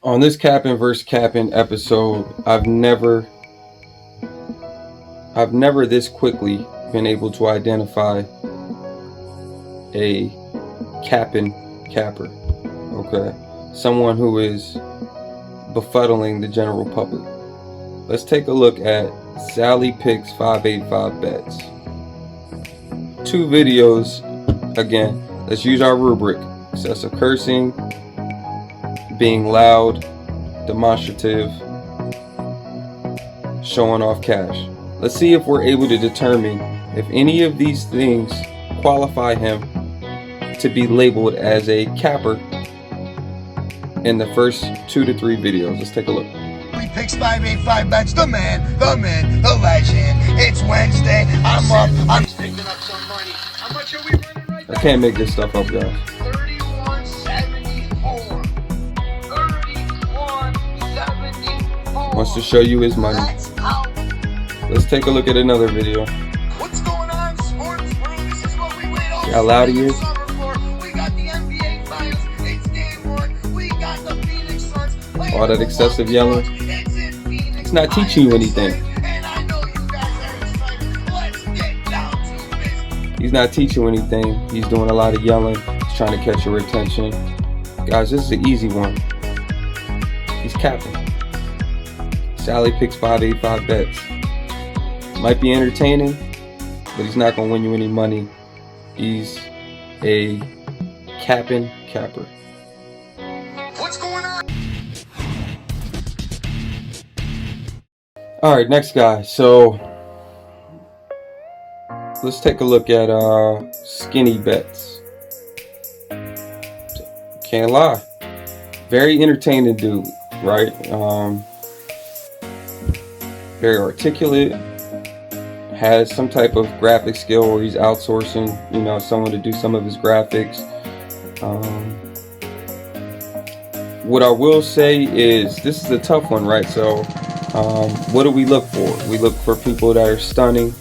On this Cappin versus Cappin episode, I've never this quickly been able to identify a Cappin capper. Okay, someone who is befuddling the general public. Let's take a look at Sally Picks 585 Bets. 2 videos. Again, let's use our rubric: excessive cursing, being loud, demonstrative, showing off cash. Let's see if we're able to determine if any of these things qualify him to be labeled as a capper in the first 2 to 3 videos. Let's take a look. Picks 585 Bets, the man, the legend. It's Wednesday. I'm up. I'm picking up some money. How much are we running right now? I can't make this stuff up, guys. 31.74. 31.74. Wants to show you his money. Let's take a look at another video. What's going on, sports bro? This is what we wait all See how loud he is? We got the NBA finals. It's game 1. We got the Phoenix Suns. All that excessive yelling. It's not teaching you anything. He's not teaching you anything. He's doing a lot of yelling. He's trying to catch your attention. Guys, this is an easy one. He's capping. Sally Picks 585 Bets. Might be entertaining, but he's not going to win you any money. He's a Cappin capper. What's going on? Alright, next guy. So let's take a look at Skinny Bets. Can't lie. Very entertaining dude, right? Very articulate. Has some type of graphic skill where he's outsourcing, someone to do some of his graphics. What I will say is this is a tough one, right? So what do we look for? We look for people that are stunning,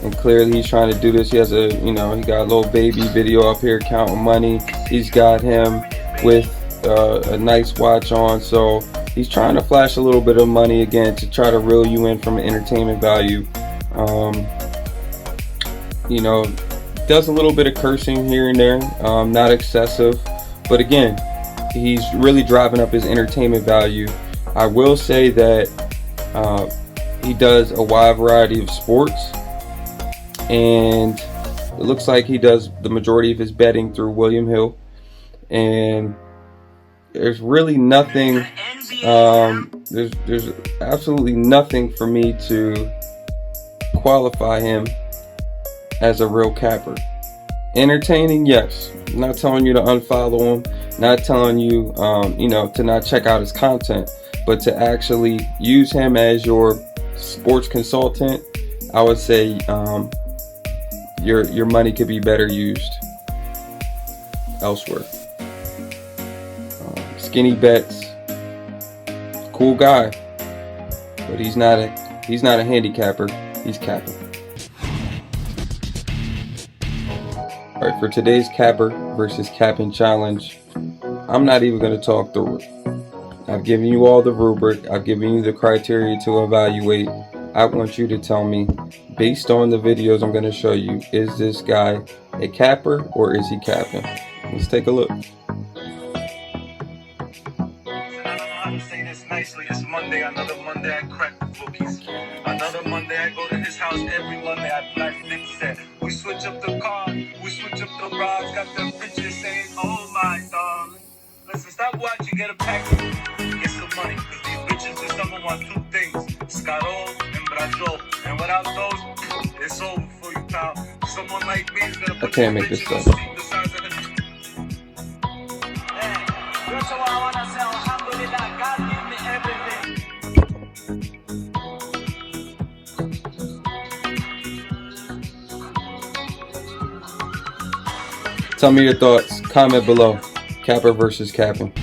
and clearly he's trying to do this. He has he got a little baby video up here counting money. He's got him with a nice watch on, so he's trying to flash a little bit of money again to try to reel you in from an entertainment value. Does a little bit of cursing here and there, not excessive, but again, he's really driving up his entertainment value. I will say that he does a wide variety of sports, and it looks like he does the majority of his betting through William Hill, and there's really nothing, there's absolutely nothing for me to qualify him as a real capper. Entertaining, yes. I'm not telling you to unfollow him, not telling you to not check out his content, but to actually use him as your sports consultant, I would say your money could be better used elsewhere. Skinny Bets, cool guy, but he's not a handicapper. He's capping. All right, for today's capper versus Cappin challenge, I'm not even going to talk through it. I've given you all the rubric. I've given you the criteria to evaluate. I want you to tell me, based on the videos I'm going to show you, is this guy a capper or is he capping? Let's take a look. Say this nicely. It's Monday, another Monday I crack the bookies. Another Monday I go to his house. Every Monday I black dick set. We switch up the car, we switch up the rides. Got them bitches saying, oh my darling. Listen, stop watching, get a package, get some money. Cause these bitches this summer want 2 things: Scarol and Brajo. And without those, it's over for you, pal. Someone like me is gonna put I can't make this stuff. Tell me your thoughts. Comment below. Capper versus Cappin.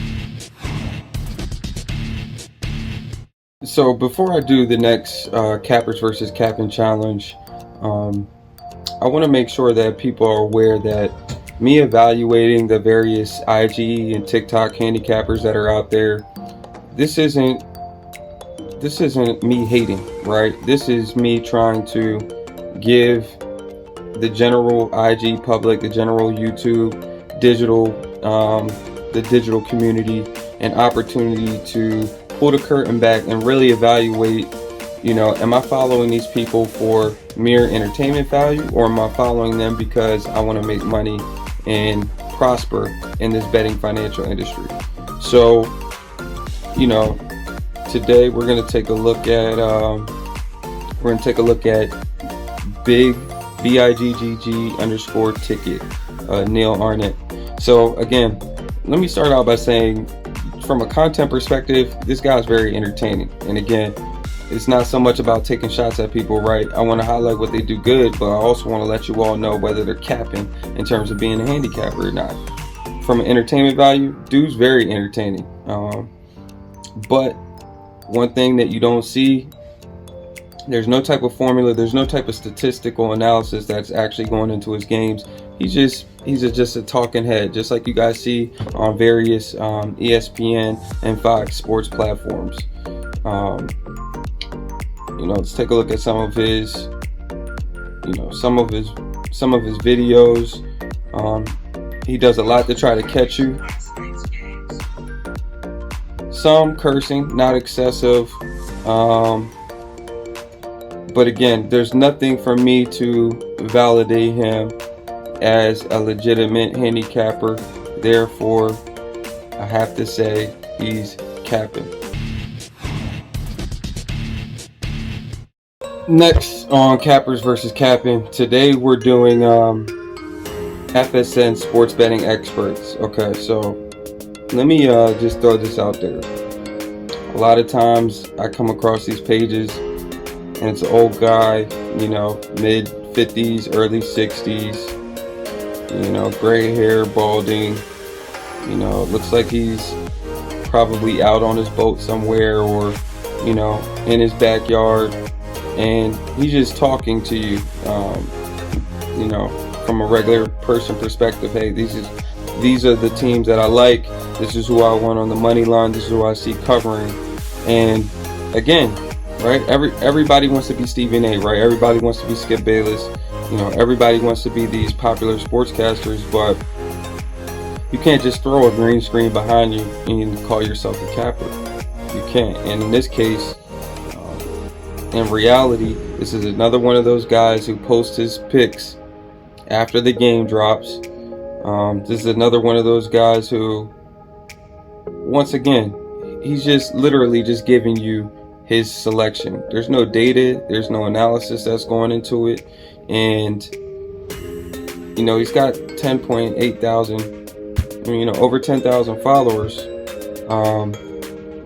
So before I do the next Cappers versus Cappin challenge, I want to make sure that people are aware that me evaluating the various IG and TikTok handicappers that are out there, this isn't me hating, right? This is me trying to give the general IG public, the general YouTube, the digital community, an opportunity to pull the curtain back and really evaluate, am I following these people for mere entertainment value, or am I following them because I want to make money and prosper in this betting financial industry? So, today we're going to take a look at Big BIGGG_ticket, Neil Arnett. So again, let me start out by saying, from a content perspective, this guy's very entertaining. And again, it's not so much about taking shots at people, right? I want to highlight what they do good, but I also want to let you all know whether they're capping in terms of being a handicapper or not. From an entertainment value, dude's very entertaining. But one thing that you don't see, there's no type of formula, there's no type of statistical analysis that's actually going into his games. He's just a talking head, just like you guys see on various ESPN and Fox sports platforms. Let's take a look at some of his videos. He does a lot to try to catch you. Some cursing, not excessive. But again, there's nothing for me to validate him as a legitimate handicapper. Therefore, I have to say he's capping. Next on Cappers versus Capping, today we're doing FSN sports betting experts. Okay, so let me just throw this out there. A lot of times I come across these pages and it's an old guy, mid 50s, early 60s, gray hair, balding, looks like he's probably out on his boat somewhere, or in his backyard, and he's just talking to you, from a regular person perspective. Hey, these are the teams that I like, this is who I want on the money line, this is who I see covering. And again, right, everybody wants to be Stephen A, right? Everybody wants to be Skip Bayless, everybody wants to be these popular sportscasters, but you can't just throw a green screen behind you and call yourself a capper. You can't. And in this case, in reality, this is another one of those guys who posts his picks after the game drops. This is another one of those guys who, once again, he's just literally just giving you his selection. There's no data, there's no analysis that's going into it, and he's got 10.8 thousand, over 10,000 followers,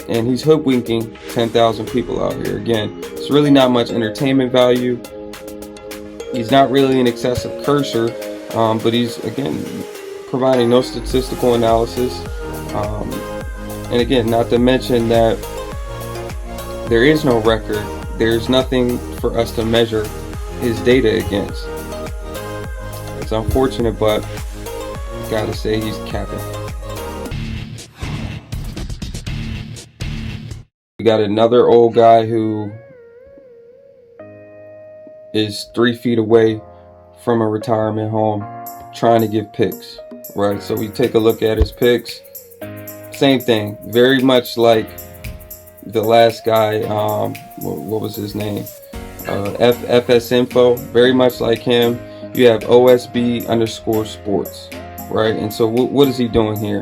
and he's hoodwinking 10,000 people out here. Again, it's really not much entertainment value. He's not really an excessive cursor, but he's, again, providing no statistical analysis, and again, not to mention that there is no record. There's nothing for us to measure his data against. It's unfortunate, but I gotta say he's capping. We got another old guy who is 3 feet away from a retirement home trying to give picks, right? So we take a look at his picks. Same thing, very much like the last guy, what was his name? FS Info, very much like him. You have OSB_sports, right? And so what is he doing here?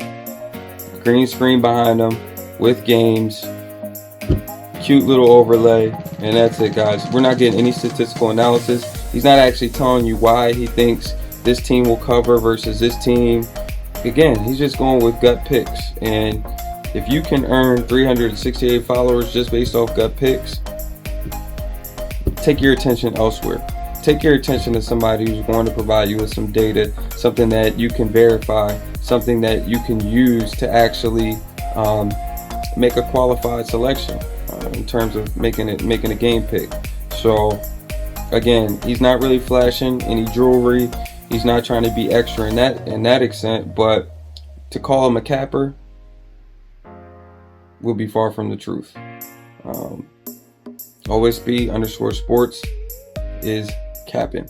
Green screen behind him with games, cute little overlay, and that's it, guys. We're not getting any statistical analysis. He's not actually telling you why he thinks this team will cover versus this team. Again, he's just going with gut picks, and if you can earn 368 followers just based off gut picks, take your attention elsewhere. Take your attention to somebody who's going to provide you with some data, something that you can verify, something that you can use to actually make a qualified selection in terms of making a game pick. So again, he's not really flashing any jewelry. He's not trying to be extra in that extent, but to call him a capper, will be far from the truth. OSB_sports is Cappin.